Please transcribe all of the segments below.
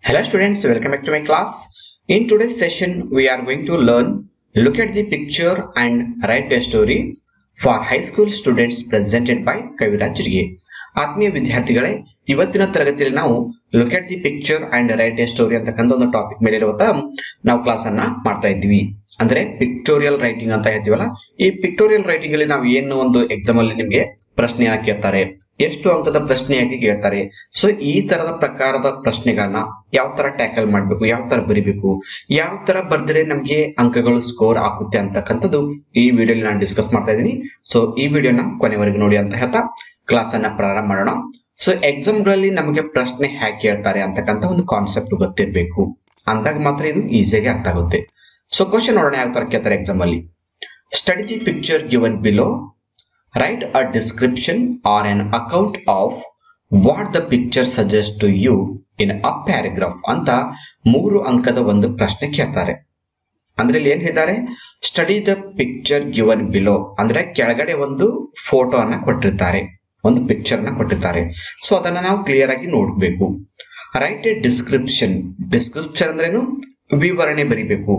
Hello students, welcome back to my class. In today's session, we are going to look at the picture and write a story for high school students presented by Kaviraj Jirge. ಆತ್ಮೀಯ ವಿದ್ಯಾರ್ಥಿಗಳೇ, ಇವತ್ತಿನ ತರಗತಿಯಲ್ಲಿ ನಾವು look at the picture and write A story ಅಂತಕ್ಕಂಥ ಒಂದು topic ಮೇಲೆ ಇರುವಂತ ನಾವು ಕ್ಲಾಸ್ ಅನ್ನ ಮಾಡ್ತಾ ಇದ್ವಿ. ಅಂದ್ರೆ ಪಿಕ್ಟೋರಿಯಲ್ ರೈಟಿಂಗ್ ಅಂತ ಹೇಳ್ತೀವಲ್ಲ, ಈ ಪಿಕ್ಟೋರಿಯಲ್ ರೈಟಿಂಗ್ ಅಲ್ಲಿ ನಾವು ಏನು ಒಂದು ಎಕ್ಸಾಮ್ ಅಲ್ಲಿ ನಿಮಗೆ ಪ್ರಶ್ನೆಯನ್ನ ಕೇಳ್ತಾರೆ, ಎಷ್ಟು ಅಂಕದ ಪ್ರಶ್ನೆಯಾಗಿ ಕೇಳ್ತಾರೆ. ಸೊ ಈ ತರದ ಪ್ರಕಾರದ ಪ್ರಶ್ನೆಗಳನ್ನ ಯಾವ ತರ ಟ್ಯಾಕಲ್ ಮಾಡ್ಬೇಕು, ಯಾವ ತರ ಬರಿಬೇಕು, ಯಾವ ತರ ಬರ್ದ್ರೆ ನಮ್ಗೆ ಅಂಕಗಳು ಸ್ಕೋರ್ ಆಗುತ್ತೆ ಅಂತಕ್ಕಂಥದ್ದು ಈ ವಿಡಿಯೋಲಿ ನಾನು ಡಿಸ್ಕಸ್ ಮಾಡ್ತಾ ಇದ್ದೀನಿ. ಸೊ ಈ ವಿಡಿಯೋನ ಕೊನೆವರೆಗೂ ನೋಡಿ ಅಂತ ಹೇಳ್ತಾ ಕ್ಲಾಸ್ ಅನ್ನ ಪ್ರಾರಂಭ ಮಾಡೋಣ. ಸೊ ಎಕ್ಸಾಮ್ ಗಳಲ್ಲಿ ನಮಗೆ ಪ್ರಶ್ನೆ ಹೇಗೆ ಕೇಳ್ತಾರೆ ಅಂತಕ್ಕಂಥ ಒಂದು ಕಾನ್ಸೆಪ್ಟ್ ಗೊತ್ತಿರಬೇಕು, ಅಂದಾಗ ಮಾತ್ರ ಇದು ಈಸಿಯಾಗಿ ಅರ್ಥ ಆಗುತ್ತೆ. ಸೊ ಕ್ವಶನ್ ನೋಡೋಣ ಯಾವ ತರ ಕೇಳ್ತಾರೆ ಎಕ್ಸಾಮ್ ಅಲ್ಲಿ. Study the picture given below, write a description or an account of what the picture suggests to you in a paragraph ಅಂತ 3 ಅಂಕದ ಒಂದು ಪ್ರಶ್ನೆ ಕೇಳ್ತಾರೆ. ಅಂದ್ರೆ ಇಲ್ಲಿ ಏನ್ ಹೇಳಿದ್ದಾರೆ, study the picture given below ಅಂದ್ರೆ ಕೆಳಗಡೆ ಒಂದು ಫೋಟೋ ಅನ್ನ ಕೊಟ್ಟಿರ್ತಾರೆ, ಒಂದು ಪಿಕ್ಚರ್ ನ ಕೊಟ್ಟಿರ್ತಾರೆ. ಸೊ ಅದನ್ನ ನಾವು ಕ್ಲಿಯರ್ ಆಗಿ ನೋಡ್ಬೇಕು. ರೈಟ್ ಎ ಡಿಸ್ಕ್ರಿಪ್ಷನ್, ಡಿಸ್ಕ್ರಿಪ್ಷನ್ ಅಂದ್ರೇನು, ವಿವರಣೆ ಬರಿಬೇಕು.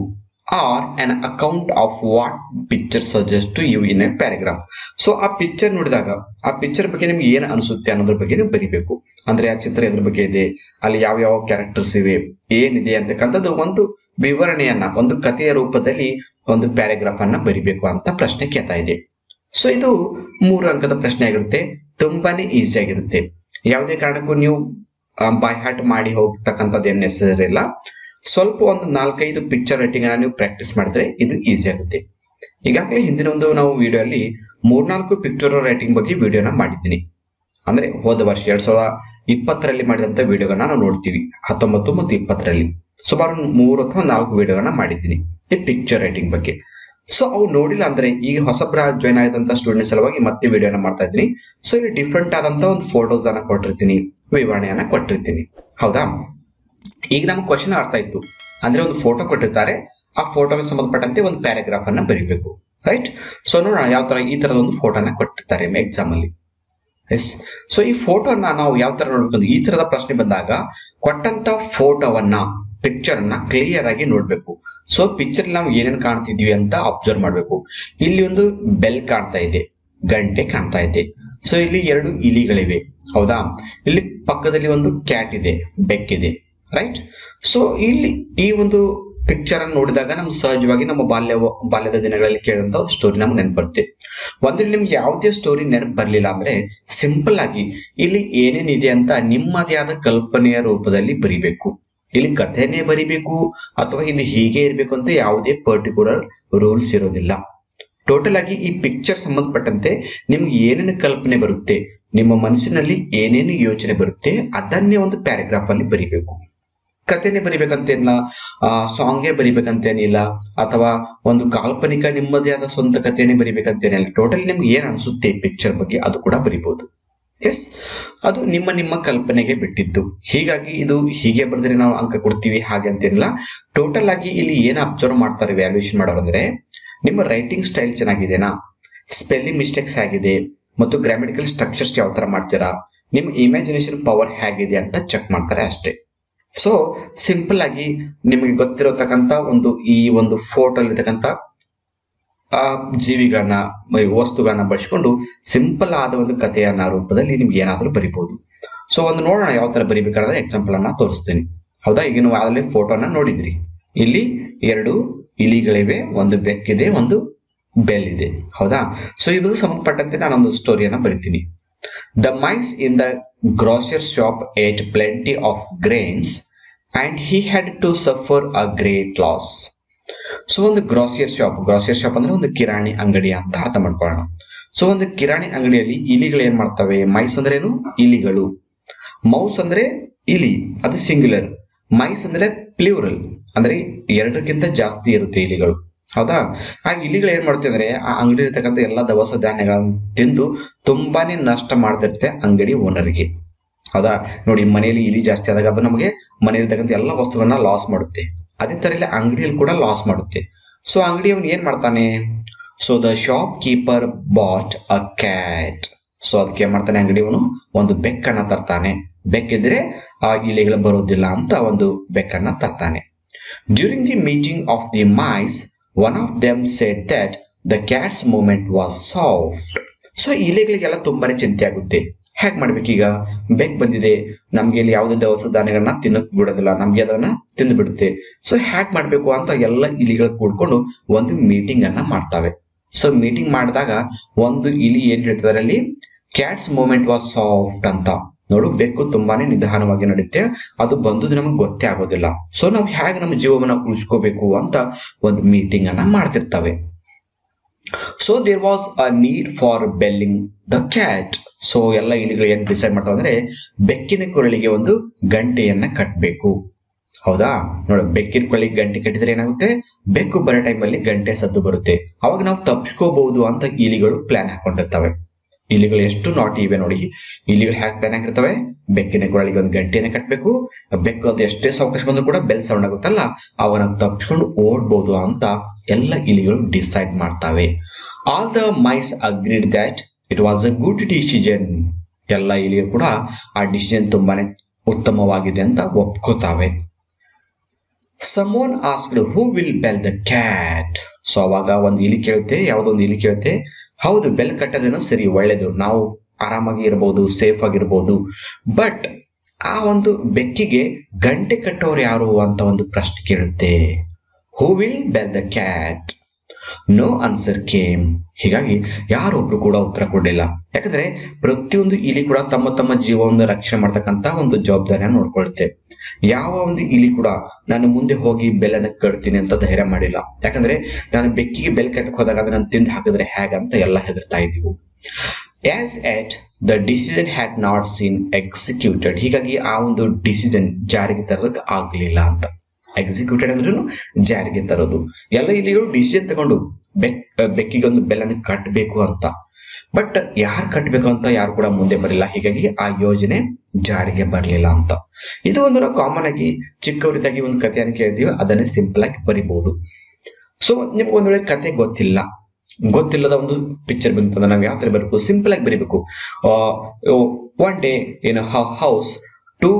Or an account of what picture suggests to you in a paragraph. So ಆ ಪಿಕ್ಚರ್ ನೋಡಿದಾಗ ಆ ಪಿಕ್ಚರ್ ಬಗ್ಗೆ ನಿಮ್ಗೆ ಏನ್ ಅನಿಸುತ್ತೆ ಅನ್ನೋದ್ರ ಬಗ್ಗೆ ನೀವು ಬರಿಬೇಕು. ಅಂದ್ರೆ ಆ ಚಿತ್ರ ಎದ್ರ ಬಗ್ಗೆ ಇದೆ, ಅಲ್ಲಿ ಯಾವ ಯಾವ ಕ್ಯಾರೆಕ್ಟರ್ಸ್ ಇವೆ, ಏನಿದೆ ಅಂತಕ್ಕಂಥದ್ದು ಒಂದು ವಿವರಣೆಯನ್ನ ಒಂದು ಕಥೆಯ ರೂಪದಲ್ಲಿ ಒಂದು ಪ್ಯಾರಾಗ್ರಾಫ್ ಅನ್ನ ಬರಿಬೇಕು ಅಂತ ಪ್ರಶ್ನೆ ಕೇಳ್ತಾ ಇದೆ. ಸೊ ಇದು 3 ಅಂಕದ ಪ್ರಶ್ನೆ ಆಗಿರುತ್ತೆ, ತುಂಬಾನೇ ಈಸಿ ಆಗಿರುತ್ತೆ. ಯಾವುದೇ ಕಾರಣಕ್ಕೂ ನೀವು ಬೈ ಹಾರ್ಟ್ ಮಾಡಿ ಹೋಗ್ತಕ್ಕಂಥದ್ದು ಏನ್ ನೆಸಸರಿ ಇಲ್ಲ. ಸ್ವಲ್ಪ ಒಂದು 4-5 ಪಿಕ್ಚರ್ ರೈಟಿಂಗ್ ಅನ್ನ ನೀವು ಪ್ರಾಕ್ಟೀಸ್ ಮಾಡಿದ್ರೆ ಇದು ಈಸಿ ಆಗುತ್ತೆ. ಈಗಾಗಲೇ ಹಿಂದಿನ ಒಂದು ನಾವು ವಿಡಿಯೋ ಅಲ್ಲಿ 3-4 ಪಿಕ್ಚರ್ ರೈಟಿಂಗ್ ಬಗ್ಗೆ ವಿಡಿಯೋನ ಮಾಡಿದ್ದೀನಿ. ಅಂದ್ರೆ ಹೋದ ವರ್ಷ 2020ರಲ್ಲಿ ಮಾಡಿದಂತ ವಿಡಿಯೋಗಳನ್ನ ನಾವು ನೋಡ್ತೀವಿ, 19 ಮತ್ತು 20ರಲ್ಲಿ ಸುಮಾರು 3 ಅಥವಾ 4 ವಿಡಿಯೋಗಳನ್ನ ಮಾಡಿದ್ದೀನಿ ಈ ಪಿಕ್ಚರ್ ರೈಟಿಂಗ್ ಬಗ್ಗೆ. ಸೊ ಅವು ನೋಡಿಲ್ಲ ಅಂದ್ರೆ ಈಗ ಹೊಸಬ್ರ ಜಾಯ್ನ್ ಆಗಿದಂತ ಸ್ಟೂಡೆಂಟ್ಸ್ ಸಲುವಾಗಿ ಮತ್ತೆ ವಿಡಿಯೋನ ಮಾಡ್ತಾ ಇದ್ದೀನಿ. ಸೊ ಇಲ್ಲಿ ಡಿಫ್ರೆಂಟ್ ಆದಂತ ಒಂದು ಫೋಟೋಸ್ ಅನ್ನ ಕೊಟ್ಟಿರ್ತೀನಿ, ವಿವರಣೆಯನ್ನ ಕೊಟ್ಟಿರ್ತೀನಿ. ಹೌದಾ, ಈಗ ನಮ್ಗೆ ಕ್ವಶನ್ ಅರ್ಥ ಆಯ್ತು. ಅಂದ್ರೆ ಒಂದು ಫೋಟೋ ಕೊಟ್ಟಿರ್ತಾರೆ, ಆ ಫೋಟೋಗೆ ಸಂಬಂಧಪಟ್ಟಂತೆ ಒಂದು ಪ್ಯಾರಾಗ್ರಾಫ್ ಅನ್ನ ಬರೀಬೇಕು, ರೈಟ್. ಸೊ ನೋಡೋಣ ಯಾವ ತರ ಈ ತರದ ಒಂದು ಫೋಟೋನ ಕೊಟ್ಟಿರ್ತಾರೆ ಎಕ್ಸಾಮ್ ಅಲ್ಲಿ. ಎಸ್, ಸೊ ಈ ಫೋಟೋನ ನಾವು ಯಾವ ತರ ನೋಡ್ಬೇಕಂದ್ರೆ, ಈ ತರದ ಪ್ರಶ್ನೆ ಬಂದಾಗ ಕೊಟ್ಟಂತ ಫೋಟೋವನ್ನ ಪಿಕ್ಚರ್ ಅನ್ನ ಕ್ಲಿಯರ್ ಆಗಿ ನೋಡ್ಬೇಕು. ಸೊ ಪಿಕ್ಚರ್ ನಾವು ಏನೇನ್ ಕಾಣ್ತಿದ್ವಿ ಅಂತ ಅಬ್ಸರ್ವ್ ಮಾಡ್ಬೇಕು. ಇಲ್ಲಿ ಒಂದು ಬೆಲ್ ಕಾಣ್ತಾ ಇದೆ, ಗಂಟೆ ಕಾಣ್ತಾ ಇದೆ. ಸೊ ಇಲ್ಲಿ 2 ಇಲಿಗಳಿವೆ, ಹೌದಾ. ಇಲ್ಲಿ ಪಕ್ಕದಲ್ಲಿ ಒಂದು ಕ್ಯಾಟ್ ಇದೆ, ಬೆಕ್ಕಿದೆ, ರೈಟ್. ಸೊ ಇಲ್ಲಿ ಈ ಒಂದು ಪಿಕ್ಚರ್ ಅನ್ನು ನೋಡಿದಾಗ ನಮ್ಗೆ ಸಹಜವಾಗಿ ನಮ್ಮ ಬಾಲ್ಯದ ದಿನಗಳಲ್ಲಿ ಕೇಳಿದಂತ ಒಂದು ಸ್ಟೋರಿ ನಮ್ಗೆ ನೆನಪು ಬರುತ್ತೆ. ಒಂದ್ರೆ ನಿಮ್ಗೆ ಯಾವುದೇ ಸ್ಟೋರಿ ನೆನಪು ಬರ್ಲಿಲ್ಲ ಅಂದ್ರೆ ಸಿಂಪಲ್ ಆಗಿ ಇಲ್ಲಿ ಏನೇನಿದೆ ಅಂತ ನಿಮ್ಮದೇ ಆದ ಕಲ್ಪನೆಯ ರೂಪದಲ್ಲಿ ಬರಿಬೇಕು. ಇಲ್ಲಿ ಕಥೆನೇ ಬರಿಬೇಕು ಅಥವಾ ಇಲ್ಲಿ ಹೀಗೆ ಇರ್ಬೇಕು ಅಂತ ಯಾವುದೇ ಪರ್ಟಿಕ್ಯುಲರ್ ರೂಲ್ಸ್ ಇರೋದಿಲ್ಲ. ಟೋಟಲ್ ಆಗಿ ಈ ಪಿಕ್ಚರ್ ಸಂಬಂಧಪಟ್ಟಂತೆ ನಿಮ್ಗೆ ಏನೇನು ಕಲ್ಪನೆ ಬರುತ್ತೆ, ನಿಮ್ಮ ಮನಸ್ಸಿನಲ್ಲಿ ಏನೇನು ಯೋಚನೆ ಬರುತ್ತೆ ಅದನ್ನೇ ಒಂದು ಪ್ಯಾರಾಗ್ರಾಫ್ ಅಲ್ಲಿ ಬರಿಬೇಕು. ಕಥೆನೇ ಬರಿಬೇಕಂತೇನಿಲ್ಲ, ಸಾಂಗೇ ಬರಿಬೇಕಂತೇನಿಲ್ಲ, ಅಥವಾ ಒಂದು ಕಾಲ್ಪನಿಕ ನಿಮ್ಮದೇ ಆದ ಸ್ವಂತ ಕಥೆನೇ ಬರಿಬೇಕಂತೇನಿಲ್ಲ. ಟೋಟಲ್ ನಿಮ್ಗೆ ಏನ್ ಅನಿಸುತ್ತೆ ಪಿಕ್ಚರ್ ಬಗ್ಗೆ ಅದು ಕೂಡ ಬರಿಬಹುದು. ಎಸ್, ಅದು ನಿಮ್ಮ ಕಲ್ಪನೆಗೆ ಬಿಟ್ಟಿದ್ದು. ಹೀಗಾಗಿ ಇದು ಹೀಗೆ ಬರೆದ್ರೆ ನಾವು ಅಂಕ ಕೊಡ್ತೀವಿ ಹಾಗೆ ಅಂತೇನಿಲ್ಲ. ಟೋಟಲ್ ಆಗಿ ಇಲ್ಲಿ ಏನ್ ಅಬ್ಸರ್ವ್ ಮಾಡ್ತಾರೆ ವ್ಯಾಲ್ಯೂಯೇಷನ್ ಮಾಡೋರು ಅಂದ್ರೆ, ನಿಮ್ಮ ರೈಟಿಂಗ್ ಸ್ಟೈಲ್ ಚೆನ್ನಾಗಿದೆನಾ, ಸ್ಪೆಲ್ಲಿಂಗ್ ಮಿಸ್ಟೇಕ್ಸ್ ಆಗಿದೆ ಮತ್ತು ಗ್ರಾಮೆಟಿಕಲ್ ಸ್ಟ್ರಕ್ಚರ್ಸ್ ಯಾವ ತರ ಮಾಡ್ತೀರಾ, ನಿಮ್ಮ ಇಮ್ಯಾಜಿನೇಷನ್ ಪವರ್ ಹೇಗಿದೆ ಅಂತ ಚೆಕ್ ಮಾಡ್ತಾರೆ ಅಷ್ಟೇ. ಸೊ ಸಿಂಪಲ್ ಆಗಿ ನಿಮಗೆ ಗೊತ್ತಿರತಕ್ಕಂತ ಈ ಒಂದು ಫೋಟೋ ಇರತಕ್ಕಂತ ಜೀವಿಗಳನ್ನ ವಸ್ತುಗಳನ್ನ ಬಳಸಿಕೊಂಡು ಸಿಂಪಲ್ ಆದ ಒಂದು ಕಥೆಯನ್ನ ರೂಪದಲ್ಲಿ ನಿಮ್ಗೆ ಏನಾದ್ರೂ ಬರಿಬಹುದು. ಸೊ ಒಂದು ನೋಡೋಣ ಯಾವ ತರ ಬರಿಬೇಕಾದ್ರೆ ಎಕ್ಸಾಂಪಲ್ ಅನ್ನ ತೋರಿಸ್ತೀನಿ. ಹೌದಾ, ಈಗ ನೀವು ಆಗಲೇ ಫೋಟೋನ ನೋಡಿದ್ರಿ. ಇಲ್ಲಿ 2 ಇಲಿಗಳಿವೆ, ಒಂದು ಬೆಕ್ಕಿದೆ, ಒಂದು ಬೆಲ್ ಇದೆ, ಹೌದಾ. ಸೊ ಇದು ಸಂಬಂಧಪಟ್ಟಂತೆ ನಾನೊಂದು ಸ್ಟೋರಿಯನ್ನ ಬರಿತೀನಿ. The mice in the grocery shop ate plenty of grains and he had to suffer a great loss. So ಒಂದು ಗ್ರಾಸರಿ ಶಾಪ್ ಅಂದ್ರೆ ಒಂದು ಕಿರಾಣಿ ಅಂಗಡಿ ಅಂತ ಅರ್ಥ ಮಾಡ್ಕೊಳ್ಳೋಣ. ಸೊ ಒಂದು ಕಿರಾಣಿ ಅಂಗಡಿಯಲ್ಲಿ ಇಲಿಗಳು ಏನ್ ಮಾಡ್ತವೆ, ಮೈಸ್ ಅಂದ್ರೆ ಏನು, ಇಲಿಗಳು. ಮೌಸ್ ಅಂದ್ರೆ ಇಲಿ, ಅದು ಸಿಂಗ್ಯುಲರ್. ಮೈಸ್ ಅಂದ್ರೆ ಪ್ಲೂರಲ್, ಅಂದ್ರೆ 2ಕ್ಕಿಂತ ಜಾಸ್ತಿ ಇರುತ್ತೆ ಇಲಿಗಳು, ಹೌದಾ. ಆ ಇಲಿಗಳು ಏನ್ ಮಾಡ್ತವೆ ಅಂದ್ರೆ ಆ ಅಂಗಡಿ ಇರ್ತಕ್ಕಂಥ ಎಲ್ಲಾ ದವಸ ಧಾನ್ಯಗಳನ್ನು ತಿಂದು ತುಂಬಾನೇ ನಷ್ಟ ಮಾಡ್ತಿರುತ್ತೆ ಅಂಗಡಿ ಓನರ್ಗೆ, ಹೌದಾ. ನೋಡಿ, ಮನೆಯಲ್ಲಿ ಇಲಿ ಜಾಸ್ತಿ ಆದಾಗ ಅದು ನಮಗೆ ಮನೆಯಲ್ಲಿರ್ತಕ್ಕಂಥ ಎಲ್ಲಾ ವಸ್ತುಗಳನ್ನ ಲಾಸ್ ಮಾಡುತ್ತೆ. ಅದೇ ತರ ಇಲ್ಲಿ ಅಂಗಡಿಯಲ್ಲಿ ಕೂಡ ಲಾಸ್ ಮಾಡುತ್ತೆ. ಸೊ ಅಂಗಡಿ ಅವನು ಏನ್ ಮಾಡ್ತಾನೆ, so the shop keeper bought a cat. So ಅದಕ್ಕೆ ಏನ್ ಮಾಡ್ತಾನೆ, ಅಂಗಡಿ ಅವನು ಒಂದು ಬೆಕ್ಕನ್ನ ತರ್ತಾನೆ. ಬೆಕ್ಕಿದ್ರೆ ಆ ಇಲಿಗಳು ಬರೋದಿಲ್ಲ ಅಂತ ಒಂದು ಬೆಕ್ಕನ್ನ ತರ್ತಾನೆ. During the meeting of the mice one of them said that the cat's movement was soft. So ಇಲಿಗಳಿಗೆಲ್ಲ ತುಂಬಾನೇ ಚಿಂತೆ ಆಗುತ್ತೆ. ಹೇಗ್ ಮಾಡ್ಬೇಕೀಗ? ಬೆಕ್ ಬಂದಿದೆ, ನಮ್ಗೆ ಇಲ್ಲಿ ಯಾವುದೇ ದವಸ ಧಾನ್ಯಗಳನ್ನ ತಿನ್ನಕ್ ಬಿಡೋದಿಲ್ಲ, ನಮ್ಗೆ ಅದನ್ನ ತಿಂದು ಬಿಡುತ್ತೆ. ಸೊ ಹ್ಯಾಕ್ ಮಾಡ್ಬೇಕು ಅಂತ ಎಲ್ಲ ಇಲಿಗಳು ಕೂಡ್ಕೊಂಡು ಒಂದು ಮೀಟಿಂಗ್ ಅನ್ನ ಮಾಡ್ತಾವೆ. ಸೊ ಮೀಟಿಂಗ್ ಮಾಡಿದಾಗ ಒಂದು ಇಲಿ ಏನ್ ಹೇಳ್ತಿದಾರೆ ಅಲ್ಲಿ, ಕ್ಯಾಟ್ಸ್ ಮೂವ್ಮೆಂಟ್ ವಾಸ್ ಸಾಫ್ಟ್ ಅಂತ. ನೋಡು, ಬೆಕ್ಕು ತುಂಬಾನೇ ನಿಧಾನವಾಗಿ ನಡೆಯುತ್ತೆ, ಅದು ಬಂದುದು ನಮಗೆ ಗೊತ್ತೇ ಆಗೋದಿಲ್ಲ. ಸೊ ನಾವು ಹೇಗೆ ನಮ್ಮ ಜೀವವನ್ನ ಉಳಿಸ್ಕೋಬೇಕು ಅಂತ ಒಂದು ಮೀಟಿಂಗ್ ಅನ್ನ ಮಾಡ್ತಿರ್ತವೆ. So there was a need for belling the cat. So ಎಲ್ಲ ಇಲಿಗಳು ಏನ್ ಡಿಸೈಡ್ ಮಾಡ್ತಾವ ಅಂದ್ರೆ, ಬೆಕ್ಕಿನ ಕೊರಳಿಗೆ ಒಂದು ಗಂಟೆಯನ್ನ ಕಟ್ಟಬೇಕು. ಹೌದಾ? ನೋಡಿ, ಬೆಕ್ಕಿನ ಕೊರಳಿಗೆ ಗಂಟೆ ಕಟ್ಟಿದ್ರೆ ಏನಾಗುತ್ತೆ, ಬೆಕ್ಕು ಬರೋ ಟೈಮಲ್ಲಿ ಗಂಟೆ ಸದ್ದು ಬರುತ್ತೆ, ಅವಾಗ ನಾವು ತಪ್ಪಿಸ್ಕೋಬಹುದು ಅಂತ ಇಲಿಗಳು ಪ್ಲಾನ್ ಹಾಕೊಂಡಿರ್ತವೆ. ಇಲಿಗಳು ಎಷ್ಟು ನಾಟಿ ಇವೆ ನೋಡಿ. ಇಲಿಗಳು ಹ್ಯಾಕ್ ಪ್ಲಾನ್ ಹಾಕಿರ್ತವೆ, ಬೆಕ್ಕಿನ ಕೊರಳಿಗೆ ಒಂದು ಗಂಟೆಯನ್ನ ಕಟ್ಟಬೇಕು, ಬೆಕ್ಕು ಅದು ಎಷ್ಟೇ ಸಾವಕಾಶ ಬಂದ್ರು ಕೂಡ ಬೆಲ್ ಸೌಂಡ್ ಆಗುತ್ತಲ್ಲ, ಅವನ್ನ ತಪ್ಪಿಸ್ಕೊಂಡು ಓಡ್ಬೋದು ಅಂತ ಎಲ್ಲ ಇಲಿಗಳು ಡಿಸೈಡ್ ಮಾಡ್ತವೆ. All the mice agreed that it was a good decision. ಎಲ್ಲ ಇಲಿಗಳು ಕೂಡ ಆ ಡಿಸಿಷನ್ ತುಂಬಾನೇ ಉತ್ತಮವಾಗಿದೆ ಅಂತ ಒಪ್ಕೋತಾವೆ. Someone asked who will bell the cat. So ಅವಾಗ ಒಂದು ಇಲಿ ಕೇಳುತ್ತೆ, ಯಾವುದೋ ಒಂದು ಇಲಿ ಕೇಳುತ್ತೆ, ಹೌದು ಬೆಲ್ ಕಟ್ಟೋದೇನೋ ಸರಿ, ಒಳ್ಳೇದು, ನಾವು ಆರಾಮಾಗಿ ಇರಬಹುದು, ಸೇಫ್ ಆಗಿರ್ಬೋದು, ಬಟ್ ಆ ಒಂದು ಬೆಕ್ಕಿಗೆ ಗಂಟೆ ಕಟ್ಟೋರು ಯಾರು ಅಂತ ಒಂದು ಪ್ರಶ್ನೆ ಕೇಳುತ್ತೆ. Who will bell the cat? No answer came. ಹೀಗಾಗಿ ಯಾರೊಬ್ರು ಕೂಡ ಉತ್ತರ ಕೊಡಲಿಲ್ಲ. ಯಾಕಂದ್ರೆ ಪ್ರತಿಯೊಂದು ಇಲಿ ಕೂಡ ತಮ್ಮ ತಮ್ಮ ಜೀವವನ್ನು ರಕ್ಷಣೆ ಮಾಡ್ತಕ್ಕಂತ ಒಂದು ಜವಾಬ್ದಾರಿಯನ್ನು ನೋಡ್ಕೊಳುತ್ತೆ. ಯಾವ ಒಂದು ಇಲಿ ಕೂಡ ನಾನು ಮುಂದೆ ಹೋಗಿ ಬೆಲ್ಲನ್ನ ಕಟ್ತೀನಿ ಅಂತ ಧೈರ್ಯ ಮಾಡಿಲ್ಲ. ಯಾಕಂದ್ರೆ ನಾನು ಬೆಕ್ಕಿಗೆ ಬೆಲ್ ಕಟ್ಟಕ್ ಹೋದಾಗ ಅದನ್ನ ತಿಂದು ಹಾಕಿದ್ರೆ ಹೇಗಂತ ಎಲ್ಲ ಹೆದರ್ತಾ ಇದ್ದೀವಿ. As at the decision had not seen executed. ಹೀಗಾಗಿ ಆ ಒಂದು ಡಿಸಿಷನ್ ಜಾರಿಗೆ ತರೋದಕ್ಕೆ ಆಗ್ಲಿಲ್ಲ ಅಂತ. ಎಕ್ಸಿಕ್ಯೂಟೆಡ್ ಅಂದ್ರೂ ಜಾರಿಗೆ ತರೋದು. ಎಲ್ಲ ಇಲಿಗಳು ಡಿಸಿಷನ್ ತಗೊಂಡು ಬೆಕ್ಕಿಗೆ ಒಂದು ಬೆಲ್ಲನ್ನು ಕಟ್ಟಬೇಕು ಅಂತ, ಬಟ್ ಯಾರು ಕಟ್ಟಬೇಕು ಅಂತ ಯಾರು ಕೂಡ ಮುಂದೆ ಬರಲಿಲ್ಲ. ಹೀಗಾಗಿ ಆ ಯೋಜನೆ ಜಾರಿಗೆ ಬರಲಿಲ್ಲ ಅಂತ. ಇದು ಒಂದು ನಾವು ಕಾಮನ್ ಆಗಿ ಚಿಕ್ಕವರಿದ್ದಾಗಿ ಒಂದು ಕಥೆಯನ್ನು ಕೇಳ್ತೀವಿ, ಅದನ್ನೇ ಸಿಂಪಲ್ ಆಗಿ ಬರಿಬಹುದು. ಸೊ ನಿಮ್ಗೆ ಒಂದ್ ವೇಳೆ ಕತೆ ಗೊತ್ತಿಲ್ಲದ ಒಂದು ಪಿಕ್ಚರ್ ಬಂತಂದ್ರೆ ನಾವು ಯಾವ ತರ ಬರಬೇಕು? ಸಿಂಪಲ್ ಆಗಿ ಬರಿಬೇಕು. One day in house two,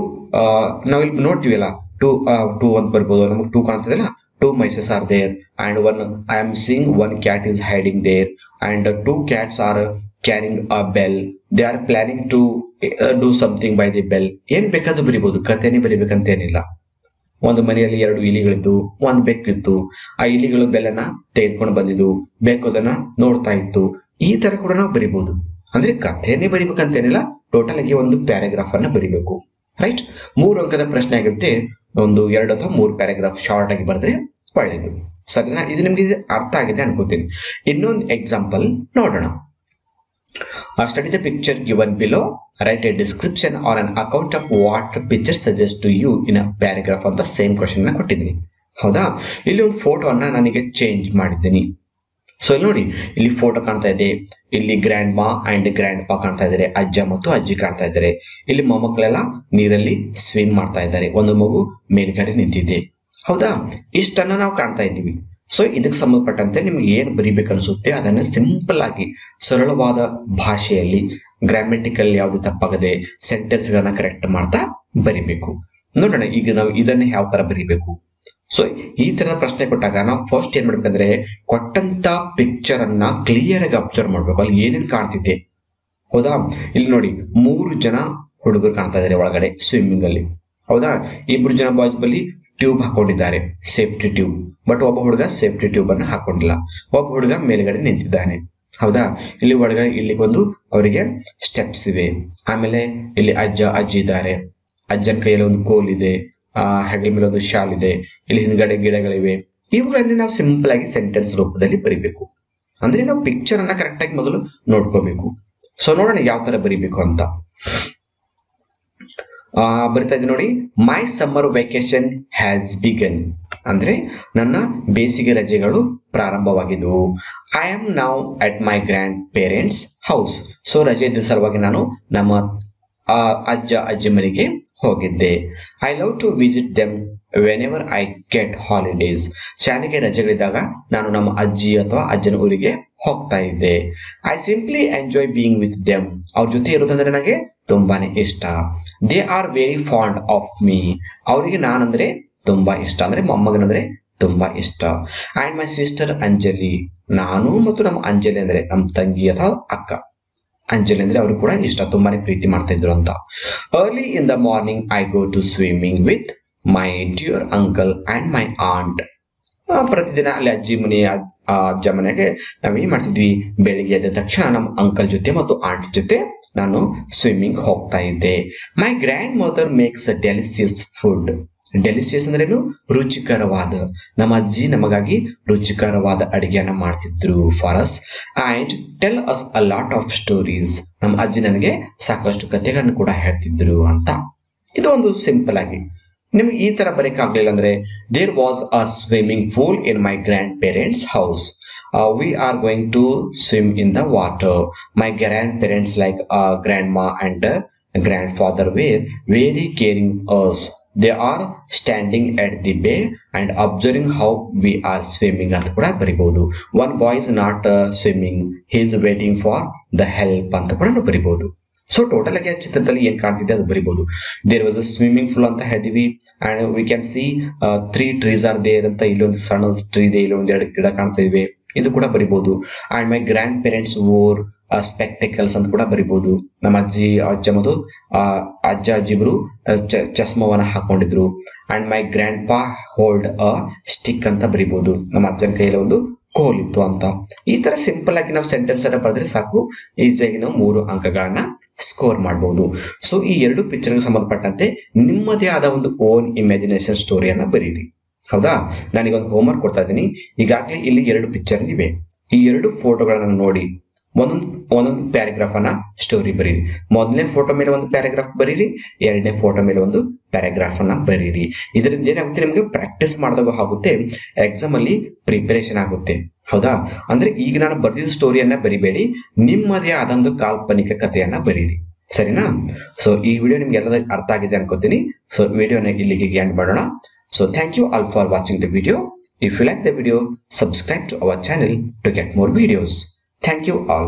ನಾವಿಲ್ಲಿ ನೋಡ್ತೀವಲ್ಲ, ಟೂ ಅಂತ ಬರ್ಬೋದು, ನಮಗೆ ಟೂ ಕಾಣ್ತದಲ್ಲ, 2 mice are there and I am seeing one cat is hiding there and 2 cats are carrying a bell. They are planning to do something by the bell. ಏನ್ ಬೇಕಾದ್ರೂ ಬರಿಬಹುದು, ಕಥೆನೇ ಬರಿಬೇಕಂತೇನಿಲ್ಲ. ಒಂದು ಮನೆಯಲ್ಲಿ 2 ಇಲಿಗಳಿದ್ದು, ಒಂದು ಬೆಕ್ಕಿತ್ತು. ಆ ಇಲಿಗಳು ಬೆಲ್ಲನ್ನ ತೆಗೆದುಕೊಂಡು ಬಂದಿದ್ದು, ಬೆಕ್ಕು ಅದನ್ನ ನೋಡ್ತಾ ಇತ್ತು. ಈ ತರ ಕೂಡ ನಾವು ಬರಿಬಹುದು. ಅಂದ್ರೆ ಕಥೆನೇ ಬರಿಬೇಕಂತೇನಿಲ್ಲ, ಟೋಟಲ್ ಆಗಿ ಒಂದು ಪ್ಯಾರಾಗ್ರಾಫ್ ಅನ್ನ ಬರಿಬೇಕು. ರೈಟ್? 3 ಅಂಕದ ಪ್ರಶ್ನೆ ಆಗಿರುತ್ತೆ. ಒಂದು 2 ಅಥವಾ 3 ಪ್ಯಾರಾಗ್ರಾಫ್ ಶಾರ್ಟ್ ಆಗಿ ಬರೆದ್ರೆ ಒಳ್ಳೆಯದು. ಸರಿನಾ? ಇದು ನಿಮ್ಗೆ ಅರ್ಥ ಆಗಿದೆ ಅನ್ಕೋತೀನಿ. ಇನ್ನೊಂದು ಎಕ್ಸಾಂಪಲ್ ನೋಡೋಣ. Study the picture given below, write a description or an account of what picture suggest to you in a paragraph ಅಂತ ಸೇಮ್ ಕ್ವಶನ್ ನ ಕೊಟ್ಟಿದ್ದೀನಿ. ಹೌದಾ? ಇಲ್ಲಿ ಒಂದು ಫೋಟೋವನ್ನ ನನಗೆ ಚೇಂಜ್ ಮಾಡಿದ್ದೀನಿ. ಸೊ ಇಲ್ಲಿ ನೋಡಿ, ಇಲ್ಲಿ ಫೋಟೋ ಕಾಣ್ತಾ ಇದೆ, ಇಲ್ಲಿ ಗ್ರ್ಯಾಂಡ್ ಮಾ ಅಂಡ್ ಗ್ರ್ಯಾಂಡ್ ಪಾ ಕಾಣ್ತಾ ಇದ್ದಾರೆ, ಅಜ್ಜ ಮತ್ತು ಅಜ್ಜಿ ಕಾಣ್ತಾ ಇದ್ದಾರೆ. ಇಲ್ಲಿ ಮೊಮ್ಮಕ್ಕಳೆಲ್ಲ ನೀರಲ್ಲಿ ಸ್ವಿಮ್ ಮಾಡ್ತಾ ಇದ್ದಾರೆ, ಒಂದು ಮಗು ಮೇಲ್ಗಡೆ ನಿಂತಿದೆ. ಹೌದಾ? ಇಷ್ಟನ್ನ ನಾವು ಕಾಣ್ತಾ ಇದ್ದೀವಿ. ಸೊ ಇದಕ್ಕೆ ಸಂಬಂಧಪಟ್ಟಂತೆ ನಿಮ್ಗೆ ಏನ್ ಬರಿಬೇಕು ಅನ್ಸುತ್ತೆ ಅದನ್ನ ಸಿಂಪಲ್ ಆಗಿ ಸರಳವಾದ ಭಾಷೆಯಲ್ಲಿ, ಗ್ರಾಮೆಟಿಕಲ್ ಯಾವ್ದು ತಪ್ಪಾಗದೆ ಸೆಂಟೆನ್ಸ್ ಗಳನ್ನ ಕರೆಕ್ಟ್ ಮಾಡ್ತಾ ಬರಿಬೇಕು. ನೋಡೋಣ ಈಗ ನಾವು ಇದನ್ನ ಯಾವ ತರ ಬರಿಬೇಕು. ಸೊ ಈ ತರ ಪ್ರಶ್ನೆ ಕೊಟ್ಟಾಗ ನಾವು ಫಸ್ಟ್ ಏನ್ ಮಾಡ್ಬೇಕಂದ್ರೆ, ಕೊಟ್ಟಂತ ಪಿಕ್ಚರ್ ಅನ್ನ ಕ್ಲಿಯರ್ ಆಗಿ ಅಬ್ಸರ್ವ್ ಮಾಡ್ಬೇಕು, ಅಲ್ಲಿ ಏನೇನ್ ಕಾಣ್ತಿದೆ. ಹೌದಾ? ಇಲ್ಲಿ ನೋಡಿ, 3 ಜನ ಹುಡುಗರು ಕಾಣ್ತಾ ಇದಾರೆ ಒಳಗಡೆ ಸ್ವಿಮ್ಮಿಂಗ್ ಅಲ್ಲಿ. ಹೌದಾ? 2 ಜನ ಬಾಯ್ಸ್ ಬಲ್ಲಿ ಟ್ಯೂಬ್ ಹಾಕೊಂಡಿದ್ದಾರೆ, ಸೇಫ್ಟಿ ಟ್ಯೂಬ್. ಬಟ್ ಒಬ್ಬ ಹುಡುಗ ಸೇಫ್ಟಿ ಟ್ಯೂಬ್ ಅನ್ನ ಹಾಕೊಂಡಿಲ್ಲ, ಒಬ್ಬ ಹುಡುಗ ಮೇಲ್ಗಡೆ ನಿಂತಿದ್ದಾನೆ. ಹೌದಾ? ಇಲ್ಲಿ ಒಳಗಡೆ ಇಲ್ಲಿ ಒಂದು ಅವರಿಗೆ ಸ್ಟೆಪ್ಸ್ ಇವೆ. ಆಮೇಲೆ ಇಲ್ಲಿ ಅಜ್ಜ ಅಜ್ಜಿ ಇದ್ದಾರೆ, ಅಜ್ಜನ ಕೈಯಲ್ಲಿ ಒಂದು ಕೋಲ್ ಇದೆ, ಹೆಗಲ ಮೇಲೆ ಒಂದು ಶಾಲ್ ಇದೆ, ಇಲ್ಲಿ ಹಿಂದ್ಗಡೆ ಗಿಡಗಳಿವೆ. ಇವುಗಳನ್ನ ನಾವು ಸಿಂಪಲ್ ಆಗಿ ಸೆಂಟೆನ್ಸ್ ರೂಪದಲ್ಲಿ ಬರಿಬೇಕು. ಅಂದ್ರೆ ನಾವು ಪಿಕ್ಚರ್ ಅನ್ನ ಕರೆಕ್ಟ್ ಆಗಿ ಮೊದಲು ನೋಡ್ಕೋಬೇಕು. ಸೊ ನೋಡೋಣ ಯಾವ ತರ ಬರಿಬೇಕು ಅಂತ. ಬರಿತಾ ಇದ್ದೀನಿ ನೋಡಿ. My summer vacation has begun. ಅಂದ್ರೆ ನನ್ನ ಬೇಸಿಗೆ ರಜೆಗಳು ಪ್ರಾರಂಭವಾಗಿದ್ದವು. I am now at my grand parents house. So ರಜೆ ಇದ್ದ ಸಲುವಾಗಿ ನಾನು ನಮ್ಮ ಅಜ್ಜ ಅಜ್ಜಿ ಮನೆಗೆ ಹೋಗಿದ್ದೆ. I love to visit them whenever I get holidays. ಶಾಲೆಗೆ ರಜೆಗಳಿದ್ದಾಗ ನಾನು ನಮ್ಮ ಅಜ್ಜಿ ಅಥವಾ ಅಜ್ಜನ ಊರಿಗೆ ಹೋಗ್ತಾ ಇದ್ದೆ. I simply enjoy being with them. ಅವ್ರ ಜೊತೆ ಇರೋದಂದ್ರೆ ನನಗೆ ತುಂಬಾನೇ ಇಷ್ಟ. They are very fond of me, ಅವರಿಗೆ ನಾನಂದ್ರೆ ತುಂಬಾ ಇಷ್ಟ, ಅಂದ್ರೆ ಮೊಮ್ಮಗನಂದ್ರೆ ತುಂಬಾ ಇಷ್ಟ. ಅಂಡ್ ಮೈ ಸಿಸ್ಟರ್ ಅಂಜಲಿ, ನಾನು ಮತ್ತು ನಮ್ಮ ಅಂಜಲಿ ಅಂದ್ರೆ ನಮ್ಮ ತಂಗಿ ಅಥವಾ ಅಕ್ಕ ಅಂಜಲಿ ಅಂದ್ರೆ ಅವರು ಕೂಡ ಇಷ್ಟ, ತುಂಬಾನೇ ಪ್ರೀತಿ ಮಾಡ್ತಾ ಇದ್ರು ಅಂತ. Early in the morning I go to swimming with my dear uncle and my aunt. ಪ್ರತಿದಿನ ಅಲ್ಲಿ ಅಜ್ಜ ಮನೆಗೆ ನಾವೇನ್ ಮಾಡ್ತಿದ್ವಿ, ಬೆಳಿಗ್ಗೆ ಎದ್ದ ತಕ್ಷಣ ನಮ್ಮ ಅಂಕಲ್ ಜೊತೆ ಮತ್ತು ಆಂಟ್ ಜೊತೆ ನಾನು ಸ್ವಿಮ್ಮಿಂಗ್ ಹೋಗ್ತಾ ಇದ್ದೆ. ಮೈ grand mother makes delicious food. Delicious ಅಂದ್ರೇನು, ರುಚಿಕರವಾದ. ನಮ್ಮ ಅಜ್ಜಿ ನಮಗಾಗಿ ರುಚಿಕರವಾದ ಅಡಿಗೆಯನ್ನ ಮಾಡ್ತಿದ್ರು for us and tell us a lot of stories. ನಮ್ಮ ಅಜ್ಜಿ ನನಗೆ ಸಾಕಷ್ಟು ಕಥೆಗಳನ್ನು ಕೂಡ ಹೇಳ್ತಿದ್ರು ಅಂತ. ಇದು ಒಂದು ಸಿಂಪಲ್ ಆಗಿ. ನಿಮ್ಗೆ ಈ ತರ ಬರೀಕಾಗ್ಲಿಲ್ಲ ಅಂದ್ರೆ, there was a swimming pool in my grand parents house. We are going to swim in the water. My grandparents, like grandma and grandfather, were very caring us. They are standing at the bay and observing how we are swimming ಅಂತ ಕೂಡ ಬರಿಬಹುದು. One boy is not swimming, he is waiting for the help ಅಂತ ಕೂಡ ನಾವು ಬರಿಬಹುದು. So total ಆಗಿ ಚಿತ್ರದಲ್ಲಿ ಏನ್ ಕಾಣ್ತಿದೆ ಅದು ಬರಿಬಹುದು. There was a swimming pool ಅಂತ ಹೇಳಿದೀವಿ and we can see 3 trees are there ಅಂತ. ಇಲ್ಲೊಂದು ಸಣ್ಣ ಟ್ರೀ ಇದೆ, ಇಲ್ಲೊಂದು 2 ಗಿಡ ಕಾಣ್ತಾ ಇವೆ, ಇದು ಕೂಡ ಬರಿಬಹುದು. And my grand parents wore spectacles ಅಂತ ಕೂಡ ಬರಿಬಹುದು. ನಮ್ಮ ಅಜ್ಜ ಮತ್ತು ಅಜ್ಜಿಬ್ರು ಚಸ್ಮವನ್ನ ಹಾಕೊಂಡಿದ್ರು. And my grand pa hold a stick ಅಂತ ಬರಿಬಹುದು. ನಮ್ಮ ಅಜ್ಜನ ಕೈಯಲ್ಲಿ ಒಂದು ಕೋಲಿತ್ತು ಅಂತ. ಈ ತರ ಸಿಂಪಲ್ ಆಗಿ ನಾವು ಸೆಂಟೆನ್ಸ್ ಅನ್ನ ಬರೆದ್ರೆ ಸಾಕು, ಈಸಿಯಾಗಿ ನಾವು 3 ಅಂಕಗಳನ್ನ ಸ್ಕೋರ್ ಮಾಡಬಹುದು. ಸೊ ಈ 2 ಪಿಕ್ಚರ್ಗೆ ಸಂಬಂಧಪಟ್ಟಂತೆ ನಿಮ್ಮದೇ ಆದ ಒಂದು ಓನ್ ಇಮ್ಯಾಜಿನೇಷನ್ ಸ್ಟೋರಿಯನ್ನ ಬರೀರಿ. ಹೌದಾ, ನಾನೀಗೊಂದು ಹೋಮ್ವರ್ಕ್ ಕೊಡ್ತಾ ಇದ್ದೀನಿ. ಈಗಾಗಲೇ ಇಲ್ಲಿ 2 ಪಿಕ್ಚರ್ ಇವೆ. ಈ 2 ಫೋಟೋಗಳನ್ನ ನೋಡಿ ಒಂದೊಂದು ಪ್ಯಾರಾಗ್ರಾಫ್ ಅನ್ನ ಸ್ಟೋರಿ ಬರೀರಿ. ಮೊದಲನೇ ಫೋಟೋ ಮೇಲೆ ಒಂದು ಪ್ಯಾರಾಗ್ರಾಫ್ ಬರೀರಿ, 2ನೇ ಫೋಟೋ ಮೇಲೆ ಒಂದು ಪ್ಯಾರಾಗ್ರಾಫ್ ಅನ್ನ ಬರೀರಿ. ಇದರಿಂದ ಏನಾಗುತ್ತೆ, ನಿಮಗೆ ಪ್ರಾಕ್ಟೀಸ್ ಮಾಡಿದಾಗ ಆಗುತ್ತೆ, ಎಕ್ಸಾಮ್ ಅಲ್ಲಿ ಪ್ರಿಪರೇಷನ್ ಆಗುತ್ತೆ. ಹೌದಾ, ಅಂದ್ರೆ ಈಗ ನಾನು ಬರ್ದಿದ್ದ ಸ್ಟೋರಿಯನ್ನ ಬರಿಬೇಡಿ, ನಿಮ್ಮದೇ ಆದಂದು ಕಾಲ್ಪನಿಕ ಕಥೆಯನ್ನ ಬರೀರಿ. ಸರಿನಾ? ಸೊ ಈ ವಿಡಿಯೋ ನಿಮ್ಗೆ ಎಲ್ಲ ಅರ್ಥ ಆಗಿದೆ ಅನ್ಕೋತೀನಿ. ಸೊ ವಿಡಿಯೋನ ಇಲ್ಲಿಗೆ ಎಂಡ್ ಮಾಡೋಣ. So thank you all for watching the video. If you like the video, subscribe to our channel to get more videos. Thank you all.